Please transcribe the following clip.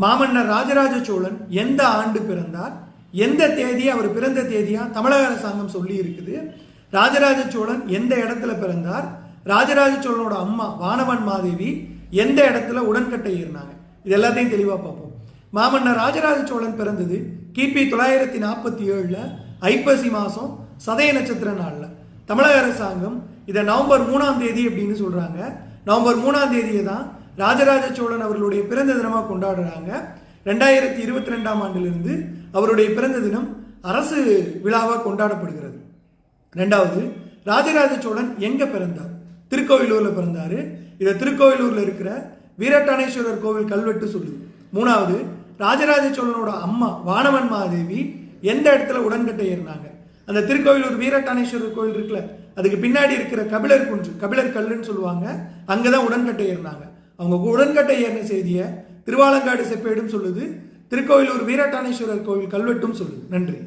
மாமன்னர் ராஜராஜ சோழன் எந்த ஆண்டு பிறந்தார், எந்த தேதி அவர் பிறந்த தேதியா தமிழக அரசாங்கம் சொல்லி இருக்குது. ராஜராஜ சோழன் எந்த இடத்துல பிறந்தார், ராஜராஜ சோழனோட அம்மா வானவன் மாதேவி எந்த இடத்துல உடன்கட்டை ஏறினாங்க, இது எல்லாத்தையும் தெளிவாக பார்ப்போம். மாமன்னர் ராஜராஜ சோழன் பிறந்தது கிபி 947 ஐப்பசி மாதம் சதய நட்சத்திர நாளில். தமிழக அரசாங்கம் இதை நவம்பர் 3ஆம் தேதி அப்படின்னு சொல்கிறாங்க. நவம்பர் 3ஆம் தேதியை தான் ராஜராஜ சோழன் அவர்களுடைய பிறந்த தினமாக கொண்டாடுறாங்க. 2022ஆம் ஆண்டிலிருந்து அவருடைய பிறந்த தினம் அரசு விழாவாக கொண்டாடப்படுகிறது. ரெண்டாவது, ராஜராஜ சோழன் எங்கே பிறந்தார்? திருக்கோவிலூரில் பிறந்தார். இதை திருக்கோவிலூரில் இருக்கிற வீரட்டானேஸ்வரர் கோவில் கல்வெட்டு சொல்லுது. மூணாவது, ராஜராஜ சோழனோட அம்மா வானவன் மாதேவி எந்த இடத்துல உடன்கட்டை ஏறினாங்க? அந்த திருக்கோவிலூர் வீரட்டானேஸ்வரர் கோவில் இருக்குல்ல, அதுக்கு பின்னாடி இருக்கிற கபிலர் குன்று, கபிலர் கல்லுன்னு சொல்லுவாங்க, அங்கதான் உடன்கட்டை ஏறினாங்க. அவங்க உடன்கட்டை ஏறின செய்தியை திருவாலங்காடு செப்பேடும் சொல்லுது, திருக்கோவிலூர் வீரட்டானேஸ்வரர் கோவில் கல்வெட்டும் சொல்லுது. நன்றி.